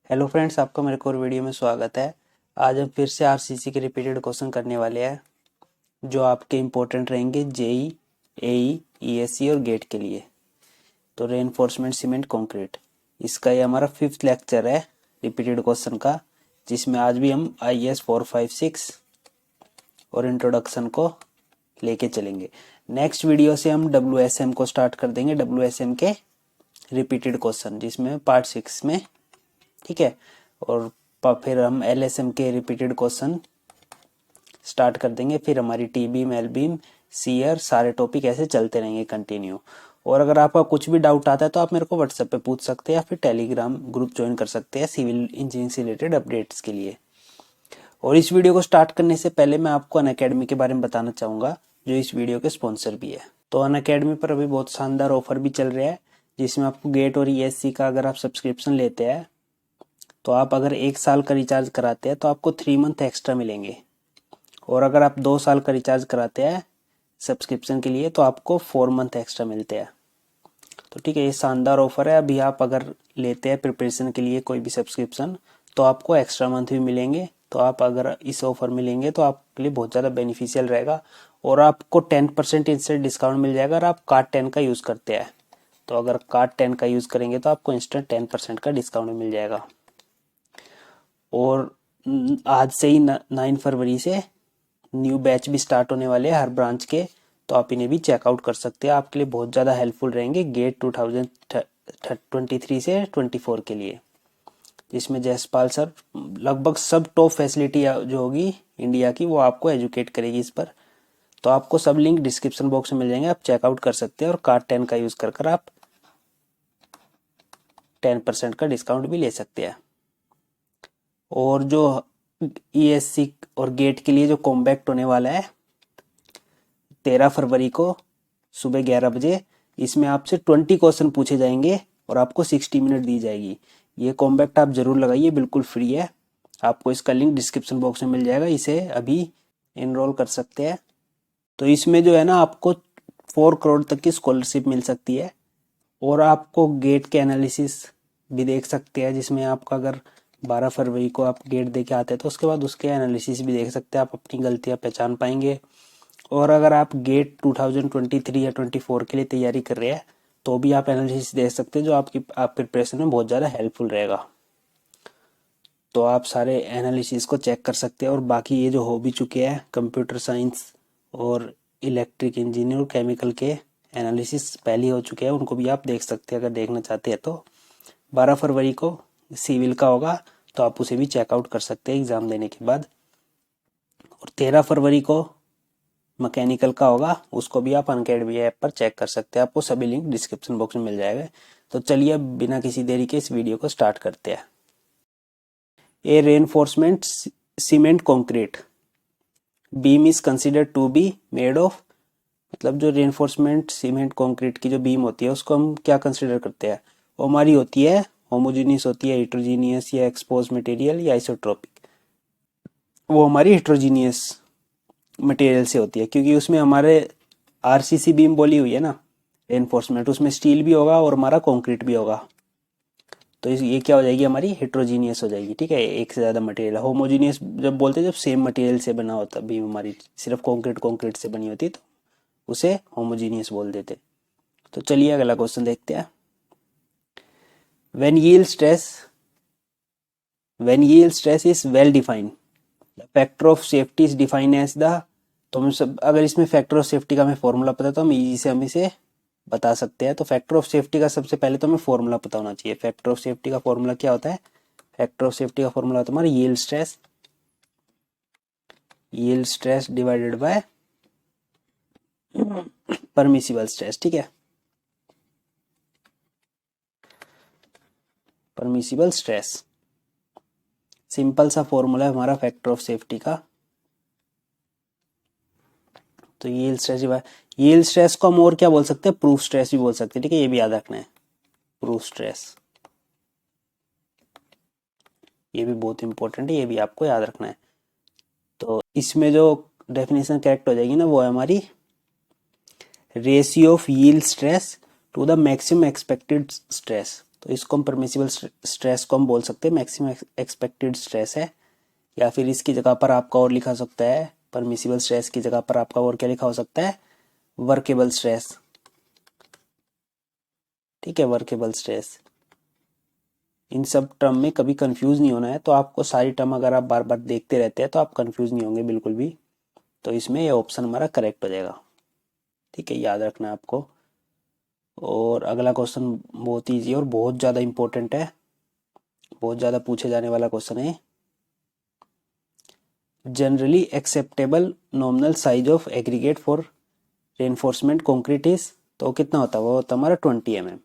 Hello friends, आपका मेरे को और वीडियो में स्वागत है। आज हम फिर से आरसीसी के रिपीटेड क्वेश्चन करने वाले हैं जो आपके इम्पोर्टेंट रहेंगे जेई, एई, ईएससी और गेट के लिए। तो रेनफोर्समेंट सीमेंट कंक्रीट, इसका ये हमारा 5th लेक्चर है रिपीटेड क्वेश्चन का, जिसमें आज भी हम IAS 456 और इंट्रोडक्शन को लेके चलेंगे। नेक्स्ट वीडियो से हम WSM को स्टार्ट कर देंगे, WSM के रिपीटेड क्वेश्चन, जिसमें पार्ट 6 में, ठीक है। और फिर हम LSM के रिपीटेड क्वेश्चन स्टार्ट कर देंगे। फिर हमारी T beam, L beam, shear, सारे टॉपिक ऐसे चलते रहेंगे कंटिन्यू। और अगर आपका कुछ भी डाउट आता है तो आप मेरे को व्हाट्सएप पे पूछ सकते हैं या फिर टेलीग्राम ग्रुप ज्वाइन कर सकते हैं सिविल इंजीनियरिंग से रिलेटेड अपडेट्स के लिए। और इस वीडियो को स्टार्ट करने से पहले मैं आपको अनअकैडमी के बारे में बताना चाहूँगा, जो इस वीडियो के स्पॉन्सर भी है। तो अनअकैडमी पर अभी बहुत शानदार ऑफर भी चल रहा है, जिसमें आपको गेट और ESC का अगर आप सब्सक्रिप्शन लेते हैं तो आप अगर 1 साल का रिचार्ज कराते हैं तो आपको 3 मंथ एक्स्ट्रा मिलेंगे। और अगर आप 2 साल का रिचार्ज कराते हैं सब्सक्रिप्शन के लिए तो आपको 4 मंथ एक्स्ट्रा मिलते हैं। तो ठीक है, ये शानदार ऑफर है। अभी आप अगर लेते हैं प्रिपरेशन के लिए कोई भी सब्सक्रिप्शन तो आपको एक्स्ट्रा मंथ भी मिलेंगे। तो आप अगर इस ऑफर में लेंगे तो आपके लिए बहुत ज़्यादा बेनिफिशियल रहेगा। और आपको 10% इंस्टेंट डिस्काउंट मिल जाएगा अगर आप कार्ड 10 का यूज़ करते हैं। तो अगर कार्ड 10 का यूज़ करेंगे तो आपको इंस्टेंट 10% का डिस्काउंट मिल जाएगा। और आज से ही 9 फरवरी से न्यू बैच भी स्टार्ट होने वाले हैं हर ब्रांच के, तो आप इन्हें भी चेकआउट कर सकते हैं। आपके लिए बहुत ज़्यादा हेल्पफुल रहेंगे गेट 2023 से 24 के लिए, जिसमें जयसपाल सर लगभग सब टॉप फैसिलिटी जो होगी इंडिया की वो आपको एजुकेट करेगी इस पर। तो आपको सब लिंक डिस्क्रिप्शन बॉक्स में मिल जाएंगे, आप चेकआउट कर सकते हैं। और कार्ड 10 का यूज़ कर आप 10% का डिस्काउंट भी ले सकते हैं। और जो ESC और गेट के लिए जो कॉम्बैक्ट होने वाला है 13 फरवरी को सुबह 11 बजे, इसमें आपसे 20 क्वेश्चन पूछे जाएंगे और आपको 60 मिनट दी जाएगी। ये कॉम्बैक्ट आप जरूर लगाइए, बिल्कुल फ्री है। आपको इसका लिंक डिस्क्रिप्शन बॉक्स में मिल जाएगा, इसे अभी इनरोल कर सकते हैं। तो इसमें जो है ना, आपको 4 करोड़ तक की स्कॉलरशिप मिल सकती है। और आपको गेट के एनालिसिस भी देख सकते हैं, जिसमें आपका अगर 12 फरवरी को आप गेट दे के आते हैं तो उसके बाद उसके एनालिसिस भी देख सकते हैं, आप अपनी गलतियां पहचान पाएंगे। और अगर आप गेट 2023 या 24 के लिए तैयारी कर रहे हैं तो भी आप एनालिसिस देख सकते हैं, जो आपकी प्रिपरेशन में बहुत ज़्यादा हेल्पफुल रहेगा। तो आप सारे एनालिसिस को चेक कर सकते हैं। और बाकी ये जो हो भी चुके हैं कंप्यूटर साइंस और इलेक्ट्रिक इंजीनियर, केमिकल के एनालिसिस पहले हो चुके हैं, उनको भी आप देख सकते हैं अगर देखना चाहते हैं तो। 12 फरवरी को सिविल का होगा तो आप उसे भी चेकआउट कर सकते हैं एग्ज़ाम देने के बाद। और 13 फरवरी को मैकेनिकल का होगा, उसको भी आप अनअकैडमी ऐप पर चेक कर सकते हैं, आपको सभी लिंक डिस्क्रिप्शन बॉक्स में मिल जाएगा। तो चलिए अब बिना किसी देरी के इस वीडियो को स्टार्ट करते हैं। A reinforcement cement concrete beam is considered to be made of, मतलब जो रेनफोर्समेंट सीमेंट कंक्रीट की जो बीम होती है उसको हम क्या कंसिडर करते हैं? वो हमारी होती है होमोजीनियस होती है, हेट्रोजीनियस या एक्सपोज मटेरियल या आइसोट्रोपिक। वो हमारी हेट्रोजीनियस मटेरियल से होती है, क्योंकि उसमें हमारे RCC बीम बोली हुई है ना रेनफोर्समेंट, उसमें स्टील भी होगा और हमारा कंक्रीट भी होगा। तो ये क्या हो जाएगी, हमारी हेट्रोजीनियस हो जाएगी। ठीक है, एक से ज़्यादा मटेरियल। होमोजीनियस जब बोलते हैं जब सेम मटेरियल से बना होता बीम, हमारी सिर्फ कंक्रीट से बनी होती तो उसे होमोजीनियस बोल देते। तो चलिए अगला क्वेश्चन देखते हैं। When yield stress is well defined, the factor of safety is defined as the, तो हम सब अगर इसमें फैक्टर ऑफ सेफ्टी का हमें फॉर्मूला पता तो हम इजी से हम इसे बता सकते हैं। तो फैक्टर ऑफ सेफ्टी का सबसे पहले तो हमें फॉर्मूला पता होना चाहिए। फैक्टर ऑफ सेफ्टी का फॉर्मूला क्या होता है? फैक्टर ऑफ सेफ्टी का फॉर्मूला होता है हमारा yield stress divided by permissible stress. ठीक है, परमिसिबल स्ट्रेस सिंपल सा फॉर्मूला है हमारा फैक्टर ऑफ सेफ्टी का। तो यील्ड स्ट्रेस को हम और क्या बोल सकते हैं? प्रूफ स्ट्रेस भी बोल सकते हैं। ठीक है, ये भी याद रखना है, प्रूफ स्ट्रेस, ये भी बहुत इंपॉर्टेंट है, ये भी आपको याद रखना है। तो इसमें जो डेफिनेशन करेक्ट हो जाएगी ना, वो है हमारी ratio of yield stress to the maximum expected stress. तो इसको हम परमिसिबल स्ट्रेस को हम बोल सकते हैं मैक्सिमम एक्सपेक्टेड स्ट्रेस है, या फिर इसकी जगह पर आपका और लिखा सकता है, परमिसिबल स्ट्रेस की जगह पर आपका और क्या लिखा हो सकता है, वर्केबल स्ट्रेस। ठीक है, वर्केबल स्ट्रेस। इन सब टर्म में कभी कंफ्यूज नहीं होना है, तो आपको सारी टर्म अगर आप बार बार देखते रहते हैं तो आप कंफ्यूज नहीं होंगे बिल्कुल भी। तो इसमें ये ऑप्शन हमारा करेक्ट हो जाएगा। ठीक है, याद रखना है आपको। और अगला क्वेश्चन बहुत ईजी और बहुत ज़्यादा इंपॉर्टेंट है, बहुत ज़्यादा पूछे जाने वाला क्वेश्चन है। Generally acceptable nominal size of aggregate for reinforcement concrete is, तो कितना होता है, वो होता है हमारा 20 mm।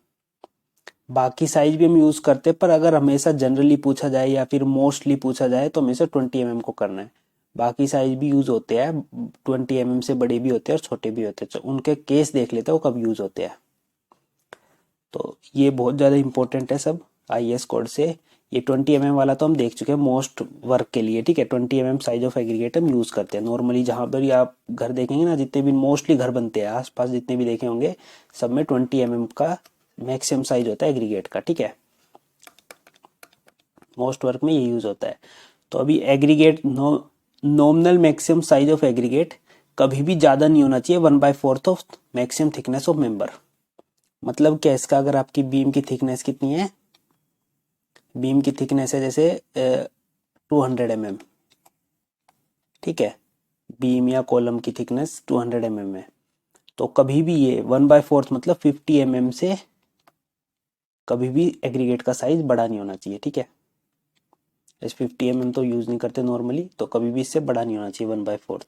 बाकी साइज भी हम यूज़ करते हैं, पर अगर हमेशा जनरली पूछा जाए या फिर मोस्टली पूछा जाए तो हमेशा 20 mm को करना है। बाकी साइज भी यूज़ होते हैं, 20 mm से बड़े भी होते हैं और छोटे भी होते हैं, तो उनके केस देख लेते हैं वो कब यूज़ होते हैं। तो ये बहुत ज़्यादा इंपॉर्टेंट है सब IAS कोड से। ये 20 mm वाला तो हम देख चुके हैं मोस्ट वर्क के लिए। ठीक है, 20 mm साइज ऑफ एग्रीगेट हम यूज़ करते हैं नॉर्मली, जहाँ पर भी आप घर देखेंगे ना, जितने भी मोस्टली घर बनते हैं आसपास जितने भी देखे होंगे, सब में 20 mm का मैक्सिमम साइज होता है एग्रीगेट का। ठीक है, मोस्ट वर्क में ये यूज़ होता है। तो अभी aggregate nominal maximum size of aggregate कभी भी ज़्यादा नहीं होना चाहिए 1/4 of maximum thickness of member. मतलब क्या इसका, अगर आपकी बीम की थिकनेस कितनी है, बीम की थिकनेस है जैसे 200 mm। ठीक है, बीम या कॉलम की थिकनेस 200 mm है, तो कभी भी ये 1/4 मतलब 50 mm से कभी भी एग्रीगेट का साइज बड़ा नहीं होना चाहिए। ठीक है, इस 50 mm तो यूज़ नहीं करते नॉर्मली, तो कभी भी इससे बड़ा नहीं होना चाहिए 1/4।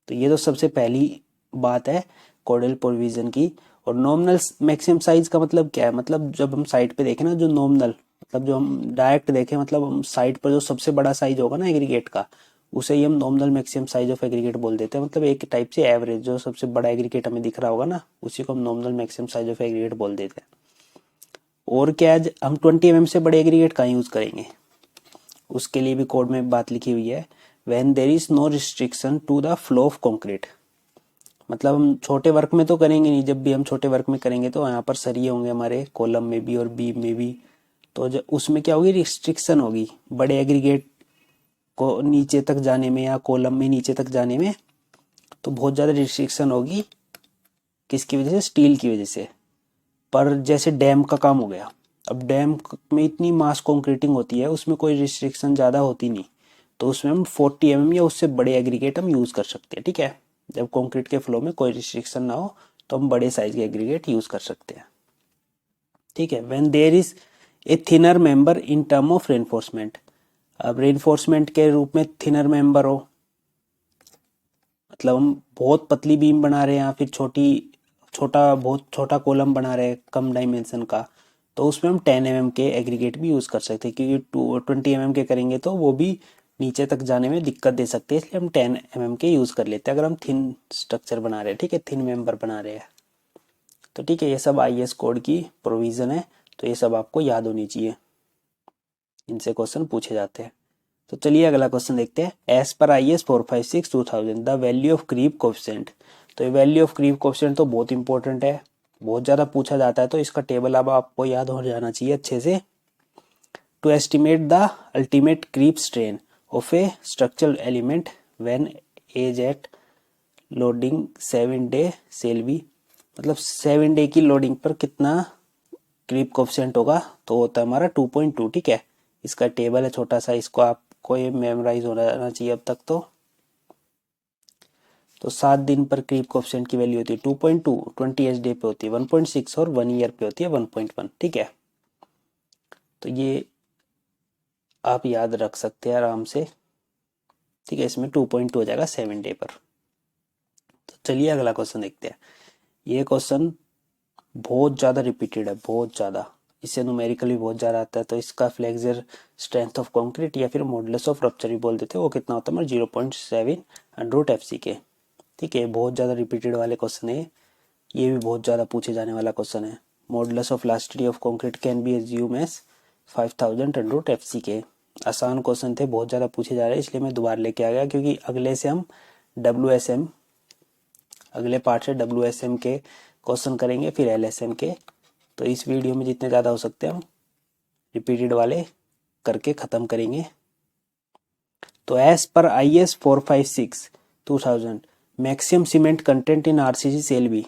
तो ये तो सबसे पहली बात है कोडल प्रोविजन की। और नॉमिनल मैक्सिमम साइज का मतलब क्या है, मतलब जब हम साइड पे देखें ना, जो नॉमिनल मतलब जो हम डायरेक्ट देखें, मतलब हम साइड पर जो सबसे बड़ा साइज होगा ना एग्रीगेट का, उसे ही हम nominal maximum size of aggregate बोल देते हैं। मतलब एक टाइप से एवरेज जो सबसे बड़ा एग्रीगेट हमें दिख रहा होगा ना, उसी को हम nominal maximum size of aggregate बोल देते हैं। और क्या है, हम 20 mm से बड़े एग्रीगेट कहाँ यूज़ करेंगे, उसके लिए भी कोड में बात लिखी हुई है, when there is no restriction to the flow of concrete. मतलब हम छोटे वर्क में तो करेंगे नहीं, जब भी हम छोटे वर्क में करेंगे तो यहाँ पर सरिये होंगे हमारे कॉलम में भी और बीम में भी, तो जब उसमें क्या होगी, रिस्ट्रिक्शन होगी बड़े एग्रीगेट को नीचे तक जाने में या कॉलम में नीचे तक जाने में, तो बहुत ज़्यादा रिस्ट्रिक्शन होगी। किसकी वजह से, स्टील की वजह से। पर जैसे डैम का काम हो गया, अब डैम में इतनी मास कंक्रीटिंग होती है, उसमें कोई रिस्ट्रिक्शन ज़्यादा होती नहीं, तो उसमें हम 40 mm या उससे बड़े एग्रीगेट हम यूज़ कर सकते हैं। ठीक है, जब कंक्रीट के फ्लो में कोई रिस्ट्रिक्शन ना हो तो हम बड़े साइज के एग्रीगेट यूज़ कर सकते हैं। ठीक है, when there is a thinner member in term of reinforcement. अब रेनफोर्समेंट के रूप में थिनर मेंबर हो, मतलब हम बहुत पतली बीम बना रहे हैं या फिर बहुत छोटा कॉलम बना रहे हैं कम डायमेंशन का, तो उसमें हम 10 mm के एग्रीगेट भी यूज़ कर सकते हैं, क्योंकि 20 mm के करेंगे तो वो भी नीचे तक जाने में दिक्कत दे सकते हैं, इसलिए हम 10 mm के यूज़ कर लेते हैं अगर हम थिन स्ट्रक्चर बना रहे हैं। ठीक है, थिन मेंबर बना रहे हैं। तो ठीक है, ये सब IAS कोड की प्रोविज़न है, तो ये सब आपको याद होनी चाहिए, इनसे क्वेश्चन पूछे जाते हैं। तो चलिए अगला क्वेश्चन देखते हैं। एज पर IAS 456/2000 the value of creep coefficient. तो ये वैल्यू ऑफ क्रीप कोएफिशिएंट तो बहुत इंपॉर्टेंट है, बहुत ज़्यादा पूछा जाता है, तो इसका टेबल अब आपको याद हो जाना चाहिए अच्छे से। To estimate the ultimate creep strain of a structural element when age at loading 7 day shall be, मतलब 7 day की लोडिंग पर कितना क्रीप कोएफिशिएंट होगा, तो होता है हमारा 2.2। ठीक है, इसका टेबल है छोटा सा, इसको आपको ये मेमोराइज हो जाना चाहिए अब तक। तो 7 दिन पर क्रीप कोएफिशिएंट की वैल्यू होती है 2.2, 20 डे पे होती है 1.6 और 1 ईयर पे होती है 1.1। ठीक है, तो ये आप याद रख सकते हैं आराम से। ठीक है, इसमें 2.2 हो जाएगा 7 डे पर। तो चलिए अगला क्वेश्चन देखते हैं। ये क्वेश्चन बहुत ज़्यादा रिपीटेड है, बहुत ज़्यादा, इससे न्यूमेरिकल भी बहुत ज़्यादा आता है। तो इसका फ्लेक्सर स्ट्रेंथ ऑफ कंक्रीट या फिर मॉडुलस ऑफ रप्चर भी बोल देते हैं, वो कितना होता है, 0.7 √FC के। ठीक है, बहुत ज़्यादा रिपीटेड वाले क्वेश्चन है, ये भी बहुत ज़्यादा पूछे जाने वाला क्वेश्चन है। Modulus of elasticity of concrete can be assume as 5000 √FC के। आसान क्वेश्चन थे, बहुत ज़्यादा पूछे जा रहे हैं, इसलिए मैं दोबारा लेके आ गया, क्योंकि अगले से हम WSM, अगले पार्ट से WSM के क्वेश्चन करेंगे, फिर LSM के, तो इस वीडियो में जितने ज़्यादा हो सकते हैं हम रिपीटेड वाले करके ख़त्म करेंगे। तो as per IS 456 2000 maximum cement content in RCC shall be,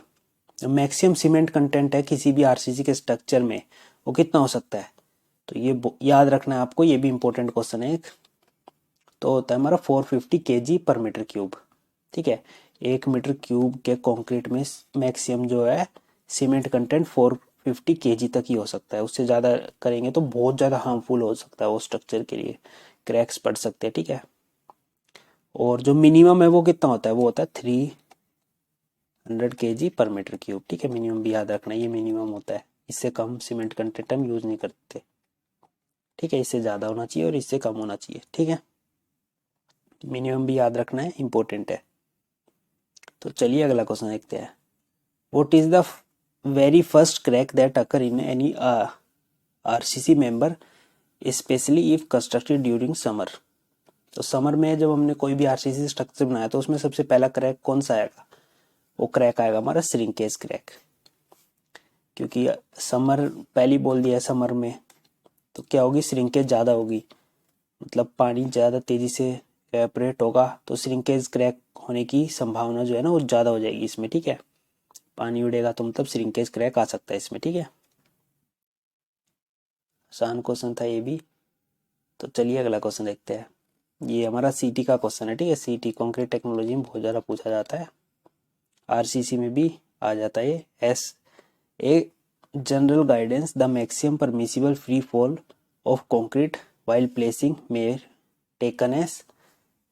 maximum cement content है किसी भी RCC के स्ट्रक्चर में, वो कितना हो सकता है? तो ये याद रखना है आपको, ये भी इंपॉर्टेंट क्वेश्चन है एक। तो होता है हमारा 450 kg पर मीटर क्यूब। ठीक है, 1 मीटर क्यूब के कंक्रीट में मैक्सिमम जो है सीमेंट कंटेंट 450 kg तक ही हो सकता है। उससे ज़्यादा करेंगे तो बहुत ज़्यादा हार्मफुल हो सकता है वो स्ट्रक्चर के लिए, क्रैक्स पड़ सकते हैं। ठीक है, और जो मिनिमम है वो कितना होता है? वो होता है 300 kg पर मीटर क्यूब। ठीक है, मिनिमम भी याद रखना, ये मिनिमम होता है, इससे कम सीमेंट कंटेंट हम यूज़ नहीं करते। ठीक है, इससे ज़्यादा होना चाहिए और इससे कम होना चाहिए। ठीक है, मिनिमम भी याद रखना है, इंपॉर्टेंट है। तो चलिए अगला क्वेश्चन देखते हैं। What is the very first crack that occur in any RCC member specially if constructed during summer. तो समर में जब हमने कोई भी RCC स्ट्रक्चर बनाया तो उसमें सबसे पहला क्रैक कौन सा आएगा? वो क्रैक आएगा हमारा श्रिंकेज क्रैक, क्योंकि समर पहली बोल दिया है समर में, तो क्या होगी? श्रिंकेज ज़्यादा होगी, मतलब पानी ज़्यादा तेज़ी से एवेपोरेट होगा, तो श्रिंकेज क्रैक होने की संभावना जो है ना वो ज़्यादा हो जाएगी इसमें। ठीक है, पानी उड़ेगा तो मतलब श्रिंकेज क्रैक आ सकता है इसमें। ठीक है, आसान क्वेश्चन था ये भी। तो चलिए अगला क्वेश्चन देखते हैं। ये हमारा CT का क्वेश्चन है। ठीक है, CT कंक्रीट टेक्नोलॉजी में बहुत ज़्यादा पूछा जाता है, RCC में भी आ जाता है। S a general guidance the maximum permissible free fall of concrete while placing में टेकन एस,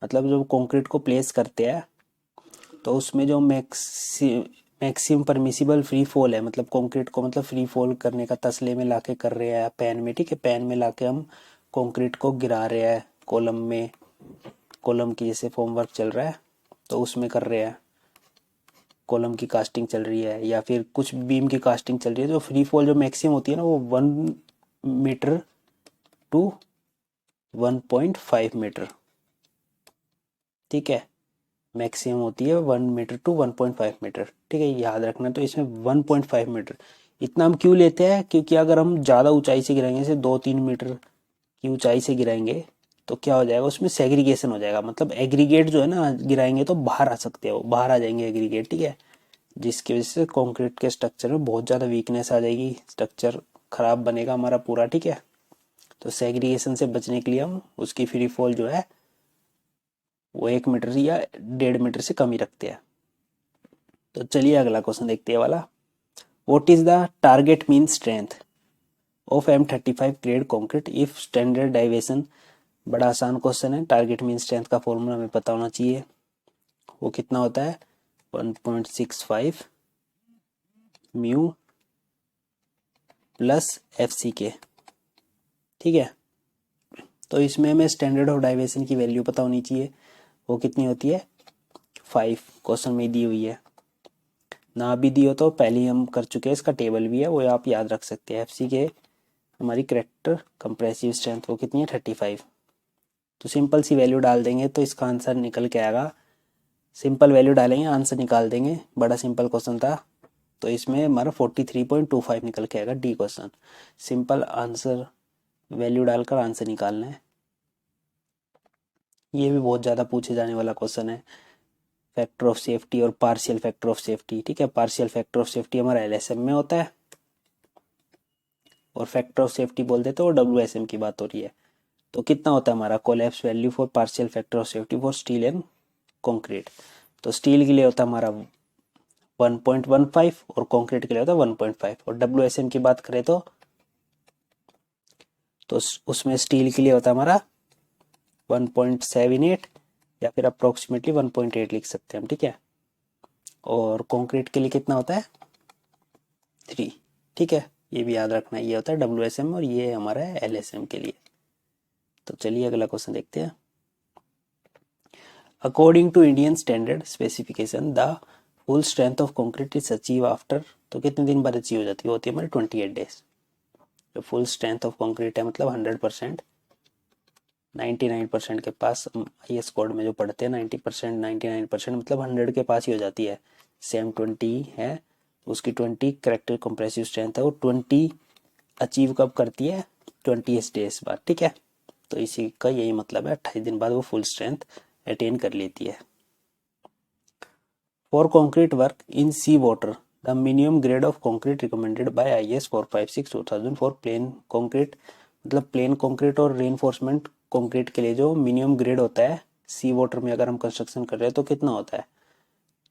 मतलब जब कंक्रीट को प्लेस करते हैं तो उसमें जो मैक्सिमम परमिसिबल फ्री फॉल है, मतलब कंक्रीट को मतलब फ्री फॉल करने का तसले में लाके कर रहे हैं पैन में। ठीक है, पैन में लाके हम कंक्रीट को गिरा रहे हैं कॉलम में, कॉलम की जैसे फॉर्म वर्क चल रहा है तो उसमें कर रहे हैं, कॉलम की कास्टिंग चल रही है या फिर कुछ बीम की कास्टिंग चल रही है। जो फ्री फॉल जो मैक्सिमम होती है ना वो 1 मीटर टू 1.5 मीटर। ठीक है, मैक्सिमम होती है 1 मीटर टू 1.5 मीटर। ठीक है, याद रखना। तो इसमें 1.5 मीटर इतना हम क्यों लेते हैं? क्योंकि अगर हम ज़्यादा ऊंचाई से गिराएंगे, जैसे 2-3 मीटर की ऊंचाई से गिराएंगे तो क्या हो जाएगा? उसमें सेग्रीगेशन हो जाएगा, मतलब एग्रीगेट जो है ना गिराएंगे तो बाहर आ सकते हैं, वो बाहर आ जाएंगे एग्रीगेट। ठीक है, जिसकी वजह से कंक्रीट के स्ट्रक्चर में बहुत ज़्यादा वीकनेस आ जाएगी, स्ट्रक्चर खराब बनेगा हमारा पूरा। ठीक है, तो सेग्रीगेशन से बचने के लिए हम उसकी फ्री फॉल जो है वो 1 मीटर या 1.5 मीटर से कम ही रखते हैं। तो चलिए अगला क्वेश्चन देखते हैं वाला। What is the target mean strength of M35 grade concrete if standard deviation. बड़ा आसान क्वेश्चन है। टारगेट मीन स्ट्रेंथ का फॉर्मूला हमें पता होना चाहिए, वो कितना होता है? 1.65 म्यू प्लस FCK। ठीक है, तो इसमें हमें स्टैंडर्ड ऑफ डाइवेशन की वैल्यू पता होनी चाहिए, वो कितनी होती है? 5। क्वेश्चन में दी हुई है, ना भी दी हो तो पहले हम कर चुके हैं, इसका टेबल भी है वो आप याद रख सकते हैं। FCK हमारी करेक्टर कंप्रेसिव स्ट्रेंथ वो कितनी है? 35। तो सिंपल सी वैल्यू डाल देंगे तो इसका आंसर निकल के आएगा। सिंपल वैल्यू डालेंगे आंसर निकाल देंगे, बड़ा सिंपल क्वेश्चन था। तो इसमें हमारा 43.25 निकल के आएगा। D question, simple answer value डालकर आंसर निकालना है। ये भी बहुत ज़्यादा पूछे जाने वाला क्वेश्चन है, फैक्टर ऑफ सेफ्टी और पार्शियल फैक्टर ऑफ सेफ्टी। ठीक है, पार्शियल फैक्टर ऑफ सेफ्टी हमारा LSM में होता है और फैक्टर ऑफ सेफ्टी बोल देते तो WSM की बात हो रही है। तो कितना होता है हमारा collapse value for partial factor of safety for steel and concrete? तो स्टील के लिए होता है हमारा 1.15 और कंक्रीट के लिए होता है 1.5। और WSM की बात करें तो उसमें स्टील के लिए होता है हमारा 1.78 या फिर अप्रोक्सीमेटली 1.8 लिख सकते हैं हम। ठीक है, और कंक्रीट के लिए कितना होता है? 3। ठीक है, ये भी याद रखना, ये होता है WSM और ये हमारा है LSM के लिए। तो चलिए अगला क्वेश्चन देखते हैं। According to Indian standard specification the full strength of concrete is achieve after, तो कितने दिन बाद अचीव हो जाती है? होती है हमारी 28 डेज। जो फुल स्ट्रेंथ ऑफ कंक्रीट है मतलब 100%, 99% के पास IS कोड में जो पढ़ते हैं 90%, 99% मतलब 100 के पास ही हो जाती है। सेम 20 है उसकी 20 करेक्टर कंप्रेसिव स्ट्रेंथ है, वो 20 अचीव कब करती है, 20 डेज बाद, ठीक है। तो इसी का यही मतलब है, 28 दिन बाद वो फुल स्ट्रेंथ अटेन कर लेती है। For concrete work in sea water the minimum grade of concrete recommended by IS 456/2000 for plain concrete, मतलब प्लेन कॉन्क्रीट और रेनफोर्समेंट कॉन्क्रीट के लिए जो मिनिमम ग्रेड होता है सी वाटर में अगर हम कंस्ट्रक्शन कर रहे हैं तो कितना होता है,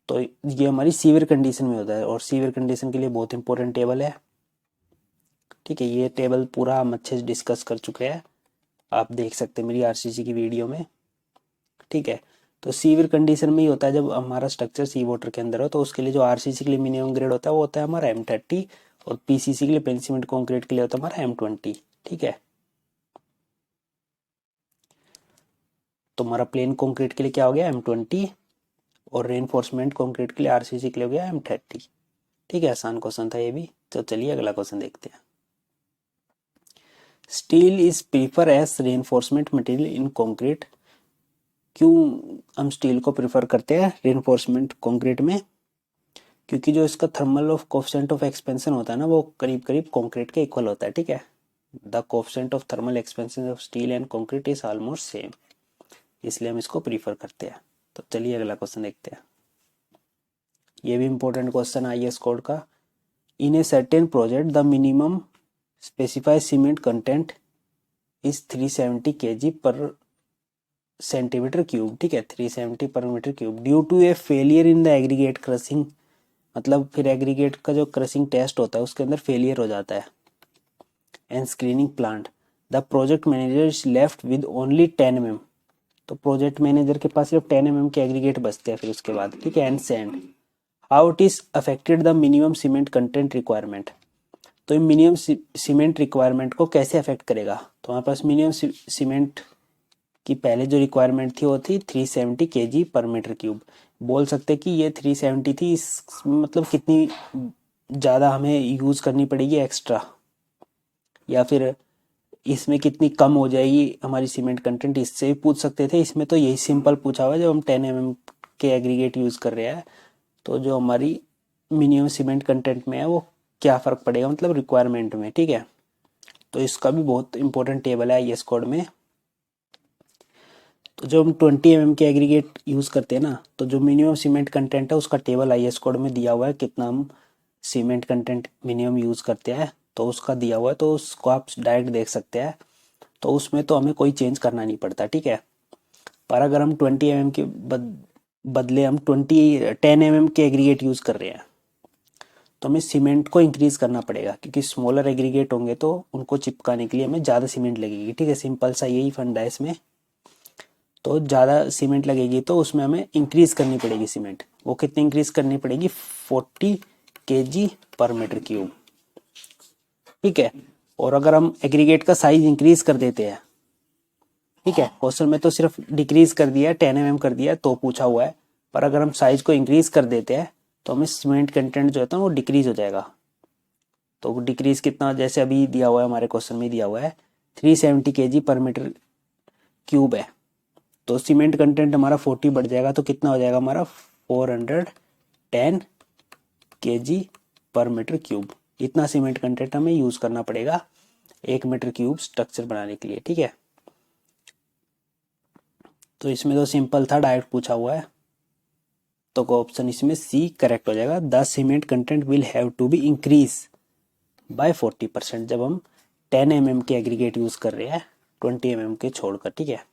तो ये हमारी सीवियर कंडीशन में होता है, और सीवियर कंडीशन के लिए बहुत इंपॉर्टेंट टेबल है, ठीक है। ये टेबल पूरा हम अच्छे से डिस्कस कर चुके हैं, आप देख सकते हैं मेरी RCC की वीडियो में, ठीक है। तो सीवियर कंडीशन में ही होता है जब हमारा स्ट्रक्चर सी वाटर के अंदर हो, तो उसके लिए जो RCC के लिए मिनिमम ग्रेड होता है वो होता है हमारा M30, और PCC के लिए प्लेन सीमेंट कॉन्क्रीट के लिए होता है हमारा M20, ठीक है। तो हमारा प्लेन कॉन्क्रीट के लिए क्या हो गया, M20, और रेनफोर्समेंट कॉन्क्रीट के लिए RCC के लिए हो गया M30, ठीक है। आसान क्वेश्चन था ये भी। तो चलिए अगला क्वेश्चन देखते हैं। Steel is prefer as reinforcement material in concrete, क्यों हम स्टील को प्रेफर करते हैं रेनफोर्समेंट कंक्रीट में, क्योंकि जो इसका thermal of coefficient of expansion होता है ना वो करीब करीब कंक्रीट के इक्वल होता है, ठीक है। The coefficient of thermal expansion of steel and concrete is almost same, इसलिए हम इसको प्रीफर करते हैं। तो चलिए अगला क्वेश्चन देखते हैं। ये भी इंपॉर्टेंट क्वेश्चन IS कोड का। In a certain project the minimum specified cement content is 370 kg per centimetre cube, ठीक है, 370 per metre cube, due to a failure in the aggregate crushing, मतलब फिर एग्रीगेट का जो क्रशिंग टेस्ट होता है उसके अंदर फेलियर हो जाता है, and screening plant the project manager is left with only 10 mm, तो प्रोजेक्ट मैनेजर के पास सिर्फ 10 mm के एग्रीगेट बचते हैं फिर उसके बाद, ठीक है, and sand. How it is affected the minimum cement content requirement, तो ये मिनिमम सीमेंट रिक्वायरमेंट को कैसे अफेक्ट करेगा, तो हमारे पास मिनिमम सीमेंट की पहले जो रिक्वायरमेंट थी वो थी 370 kg पर मीटर क्यूब, बोल सकते कि ये 370 थी, इस मतलब कितनी ज़्यादा हमें यूज़ करनी पड़ेगी एक्स्ट्रा, या फिर इसमें कितनी कम हो जाएगी हमारी सीमेंट कंटेंट, इससे भी पूछ सकते थे। इसमें तो यही सिंपल पूछा हुआ है, जब हम 10 mm के एग्रीगेट यूज़ कर रहे हैं तो जो हमारी मिनिमम सीमेंट कंटेंट में है वो क्या फ़र्क पड़ेगा, मतलब रिक्वायरमेंट में, ठीक है। तो इसका भी बहुत इंपॉर्टेंट टेबल है IS कोड में। तो जो हम 20 mm के एग्रीगेट यूज़ करते हैं ना, तो जो मिनिमम सीमेंट कंटेंट है उसका टेबल IS कोड में दिया हुआ है, कितना हम सीमेंट कंटेंट मिनिमम यूज़ करते हैं तो उसका दिया हुआ है, तो उसको आप डायरेक्ट देख सकते हैं। तो उसमें तो हमें कोई चेंज करना नहीं पड़ता, ठीक है। पर अगर हम 20 mm के बदले हम 10 mm के एग्रीगेट यूज़ कर रहे हैं तो हमें सीमेंट को इंक्रीज करना पड़ेगा, क्योंकि स्मॉलर एग्रीगेट होंगे तो उनको चिपकाने के लिए हमें ज़्यादा सीमेंट लगेगी, ठीक है। सिंपल सा यही फंडा है इसमें। तो ज़्यादा सीमेंट लगेगी तो उसमें हमें इंक्रीज करनी पड़ेगी सीमेंट, वो कितनी इंक्रीज करनी पड़ेगी, 40 kg पर मीटर क्यूब, ठीक है। और अगर हम एग्रीगेट का साइज इंक्रीज कर देते हैं, ठीक है, क्वेश्चन में तो सिर्फ डिक्रीज कर दिया है, 10 mm कर दिया है तो पूछा हुआ है, पर अगर हम साइज को इंक्रीज कर देते हैं तो हमें सीमेंट कंटेंट जो होता है वो डिक्रीज हो जाएगा। तो डिक्रीज कितना, जैसे अभी दिया हुआ है हमारे क्वेश्चन में दिया हुआ है 370 kg पर मीटर क्यूब है, तो सीमेंट कंटेंट हमारा 40 बढ़ जाएगा, तो कितना हो जाएगा हमारा 410 kg पर मीटर क्यूब। इतना सीमेंट कंटेंट हमें यूज़ करना पड़ेगा 1 मीटर क्यूब स्ट्रक्चर बनाने के लिए, ठीक है। तो इसमें तो सिंपल था, डायरेक्ट पूछा हुआ है, तो ऑप्शन इसमें C करेक्ट हो जाएगा। The cement content will have to be increase by 40% जब हम 10 mm के एग्रीगेट यूज़ कर रहे हैं 20 mm के छोड़कर, ठीक है।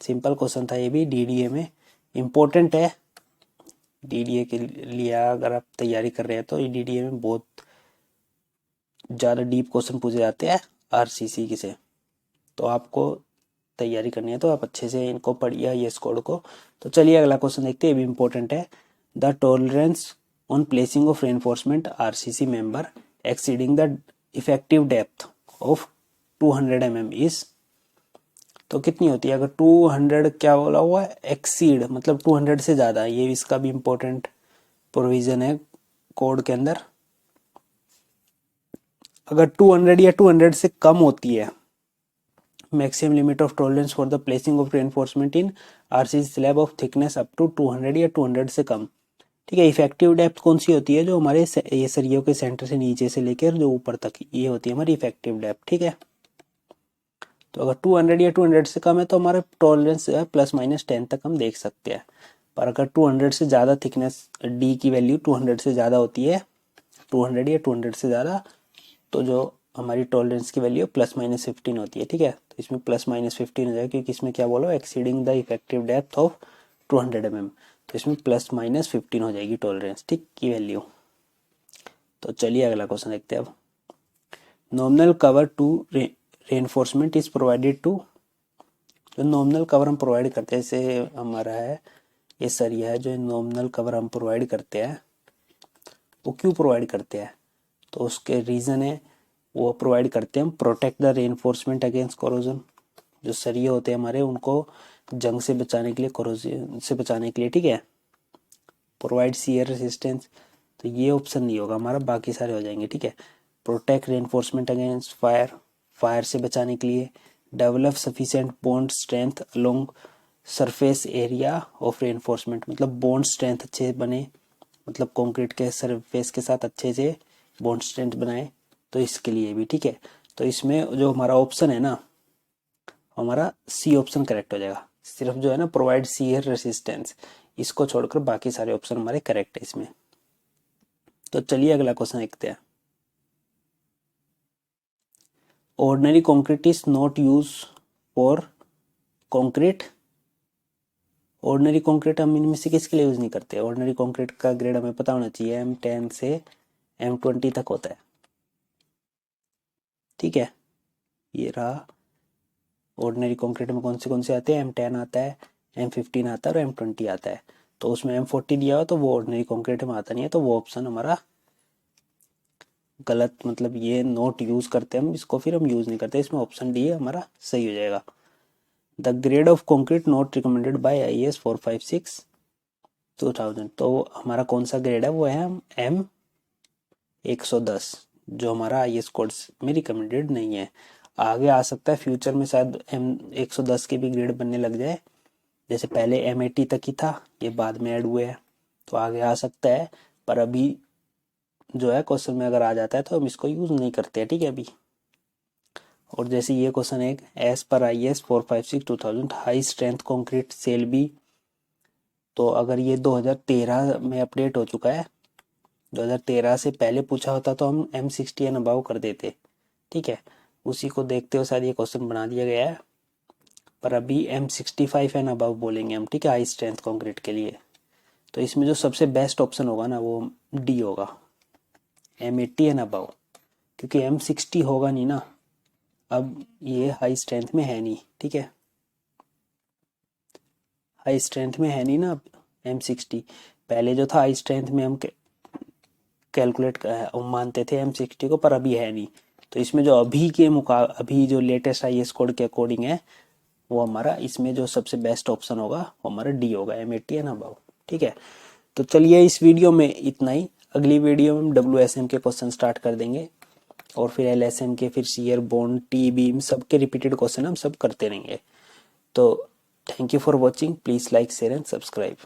सिंपल क्वेश्चन था ये भी, DDA में इम्पोर्टेंट है। DDA के लिए अगर आप तैयारी कर रहे हैं तो DDA में बहुत ज़्यादा डीप क्वेश्चन पूछे जाते हैं RCC की से, तो आपको तैयारी करनी है तो आप अच्छे से इनको पढ़िए ये कोड को। तो चलिए अगला क्वेश्चन देखते हैं, ये भी इंपॉर्टेंट है। The tolerance on placing of reinforcement RCC member exceeding the effective depth of 200 mm is, तो कितनी होती है, अगर 200 क्या बोला हुआ है, एक्सीड मतलब 200 से ज़्यादा, ये इसका भी इम्पोर्टेंट प्रोविज़न है कोड के अंदर। अगर 200 या 200 से कम होती है, maximum limit of tolerance for the placing of reinforcement in RCC slab of thickness up to 200 या 200 से कम, ठीक है। इफेक्टिव डेप्थ कौन सी होती है, जो हमारे ये सरियों के सेंटर से नीचे से लेकर जो ऊपर तक, ये होती है हमारी इफेक्टिव डेप्थ। ठीक है। तो अगर 200 या 200 से कम है तो हमारा टॉलरेंस जो है ±10 तक हम देख सकते हैं। पर अगर 200 से ज़्यादा थिकनेस, डी की वैल्यू 200 से ज़्यादा होती है, 200 या 200 से ज़्यादा, तो जो हमारी टॉलरेंस की वैल्यू ±15 होती है। ठीक है। तो इसमें ±15 हो जाएगा, क्योंकि इसमें क्या बोलो, exceeding the effective depth of 200 mm, तो इसमें ±15 हो जाएगी टॉलरेंस, ठीक, की वैल्यू। तो चलिए अगला क्वेश्चन देखते हैं अब। Nominal cover to reinforcement is provided to, जो नॉमिनल कवर हम प्रोवाइड करते हैं, जैसे हमारा है ये सरिया है, जो नॉमिनल कवर हम प्रोवाइड करते हैं, वो क्यों प्रोवाइड करते हैं, तो उसके रीज़न है, वो प्रोवाइड करते हैं हम protect the reinforcement against corrosion. जो सरिये होते हैं हमारे, उनको जंग से बचाने के लिए, कोरोजन से बचाने के लिए। ठीक है। प्रोवाइड शियर रेसिस्टेंस, तो ये ऑप्शन नहीं होगा हमारा, बाकी सारे हो जाएंगे। ठीक है। Protect reinforcement against fire, fire से बचाने के लिए। Develop sufficient bond strength along surface area of reinforcement, मतलब बॉन्ड स्ट्रेंथ अच्छे बने, मतलब कंक्रीट के सरफेस के साथ अच्छे से बॉन्ड स्ट्रेंथ बनाए, तो इसके लिए भी। ठीक है। तो इसमें जो हमारा ऑप्शन है ना, हमारा सी ऑप्शन करेक्ट हो जाएगा। सिर्फ जो है ना प्रोवाइड शियर रेसिस्टेंस, इसको छोड़कर बाकी सारे ऑप्शन हमारे करेक्ट है इसमें। तो चलिए अगला क्वेश्चन देखते हैं। Ordinary concrete is not use for concrete, ordinary concrete हम इनमें से किसके लिए यूज नहीं करते। ऑर्डिनरी कंक्रीट का ग्रेड हमें पता होना चाहिए, M10 से M20 तक होता है। ठीक है। ये रहा, ऑर्डिनरी कंक्रीट में कौन से आते हैं, M10 आता है, M15 आता है और M20 आता है। तो उसमें M40 दिया हो तो वो ऑर्डिनरी कंक्रीट में आता नहीं है, तो वो ऑप्शन हमारा गलत, मतलब ये नोट यूज करते हैं हम इसको, फिर हम यूज नहीं करते, इसमें ऑप्शन डी हमारा सही हो जाएगा। The grade of concrete not recommended by IAS 456 2000, तो हमारा कौन सा ग्रेड है, वो है M110, जो हमारा IAS कोड्स में रिकमेंडेड नहीं है। आगे आ सकता है फ्यूचर में शायद M110 के भी ग्रेड बनने लग जाए, जैसे पहले M80 तक ही था, ये बाद में ऐड हुए हैं, तो आगे आ सकता है। पर अभी जो है क्वेश्चन में अगर आ जाता है तो हम इसको यूज नहीं करते हैं। ठीक है अभी। और जैसे ये क्वेश्चन है, एज पर IAS 456 2000 high strength concrete shall be, तो अगर ये 2013 में अपडेट हो चुका है, 2013 से पहले पूछा होता तो हम M60 एंड अबाव कर देते। ठीक है। उसी को देखते हुए शायद ये क्वेश्चन बना दिया गया है, पर अभी M65 एंड अबाव बोलेंगे हम। ठीक है, हाई स्ट्रेंथ कंक्रीट के लिए। तो इसमें जो सबसे बेस्ट ऑप्शन होगा ना, वो डी होगा, M80 एंड अबाव, क्योंकि M60 होगा नहीं ना, अब ये हाई स्ट्रेंथ में है नहीं। ठीक है, हाई स्ट्रेंथ में है नहीं ना अब M60। पहले जो था हाई स्ट्रेंथ में हम कैलकुलेट मानते थे M60 को, पर अभी है नहीं। तो इसमें जो अभी जो लेटेस्ट IAS कोड के अकॉर्डिंग है, वो हमारा इसमें जो सबसे बेस्ट ऑप्शन होगा वो हमारा डी होगा, M80 एंड अबाव। ठीक है। तो चलिए इस वीडियो में इतना ही। अगली वीडियो में हम WSM के क्वेश्चन स्टार्ट कर देंगे, और फिर LSM के, फिर शियर बॉन्ड, टी बीम, सबके रिपीटेड क्वेश्चन हम सब करते रहेंगे। तो thank you for watching, please like, share and subscribe.